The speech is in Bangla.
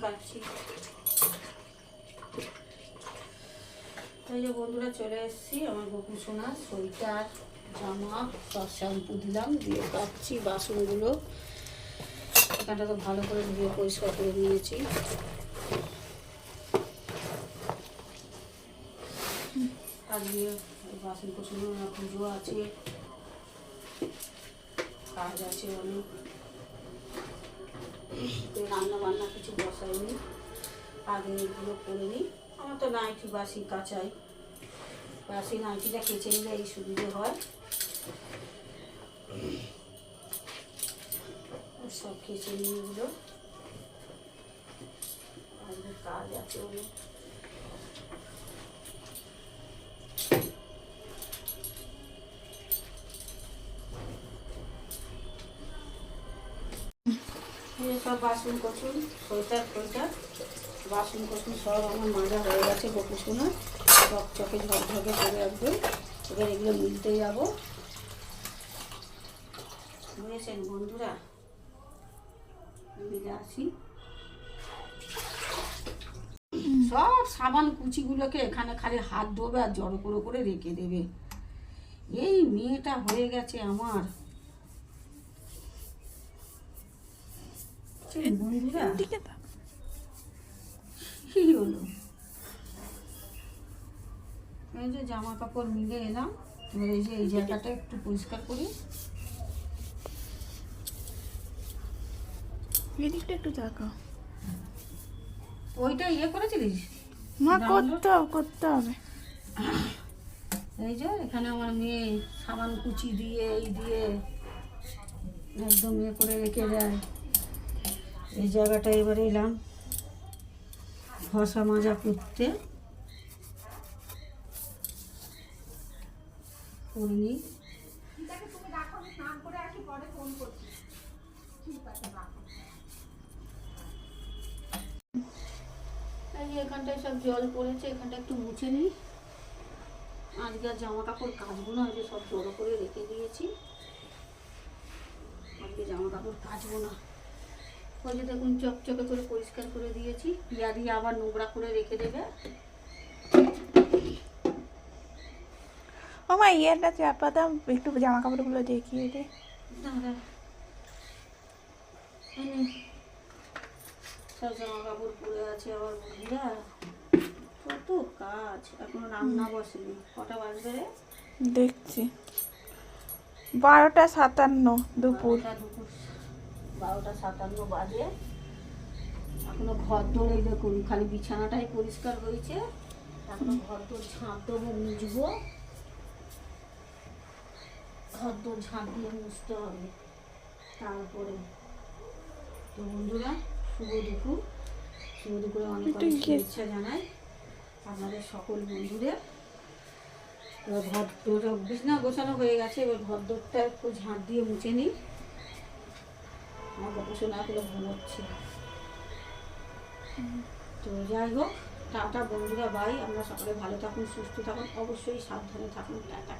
কাটছি। এই যে বন্ধুরা চলে এসেছি, আমার গোপু সোনা সোয়েটার জামা সব শ্যাম্পু দিলাম, দিয়ে কাটছি বাসনগুলো। এখানটা তো ভালো করে ধুয়ে পরিষ্কার করে নিয়েছি। আর দিয়ে বাসন কোসন পুজো আছে, কাজ আছে অনেক। রান্না বান্না কিছু বসাইনি, আগে এগুলো করে নিই। আমার তো নাইটি বাসি কাচাই, বাসি নাইটিটা কেচে নিলে এই সুবিধে হয়। সব কেচে নিয়ে এগুলো, আজকে কাজ আছে অনেক। সব বাসন কোসন সোয়েটার ফোয়েটার বাসন কোসন সব আমার মাজা হয়ে গেছে। গোপু সোনা চকচকে ঝকঝকে করে আসবে। এবার এগুলো মিলতে যাবো, বুঝেছেন বন্ধুরা? মিলে আসি। সব সাবান কুচিগুলোকে এখানে খালি হাত ধোবে আর জড়ো করে করে রেখে দেবে। এই মেয়েটা হয়ে গেছে আমার বন্ধুরা। কি হলো? এই যে জামা কাপড় মিলে এলাম, এবার এই যে এই জায়গাটা একটু পরিষ্কার করি। এদিকটা একটু তাকাও। ওইটা ইয়ে করেছিলিস? না, করতে হবে। এই যে এখানে আমার মেয়ে সাবান কুচি দিয়ে এই দিয়ে একদম ইয়ে করে রেখে দেয়। এই জায়গাটা এবার এলাম ঘষা মাজা করতে, করিনি। এখানটায় সব জল পড়েছে, এখানটা একটু মুছে নিই। আজকে আর জামা কাপড় কাচবো না, আজকে সব জড়ো করে রেখে দিয়েছি। আজকে জামা কাপড় কাচবো না। ওই যে দেখুন চকচকে করে পরিষ্কার করে দিয়েছি, ইয়া দিয়ে আবার নোংরা করে রেখে দেবে। ও মা, ইয়েটা চাপা দাও, একটু জামা কাপড়গুলো দেখিয়ে দে। সব জামা কাপড় পরে আছে আবার বন্ধুরা, কত কাজ। এখনো রান্না বসেনি। কটা বাজবে রে? দেখছি 12:57 দুপুর। 12:57 বাজে। এখনো ঘর দোর এই দেখুন খালি বিছানাটাই পরিষ্কার হয়েছে, এখনো ঘর দোর ঝাঁট দেবো, মুছবো। ঘর দোর ঝাঁট দিয়ে মুছতে হবে তারপরে। তো বন্ধুরা শুভ দুপুরে অনেক অনেক শুভেচ্ছা জানাই আপনাদের সকল বন্ধুদের। এবার ঘর দোর বিছানা গোছানো হয়ে গেছে, এবার ঘর দোরটা একটু ঝাঁট দিয়ে মুছে নিই। আমার গোপু সোনা এগুলো ঘুমোচ্ছে। তো যাই হোক, টাটা বন্ধুরা, বাই। আমরা সকলে ভালো থাকুন, সুস্থ থাকুন, অবশ্যই সাবধানে থাকুন। টাটা।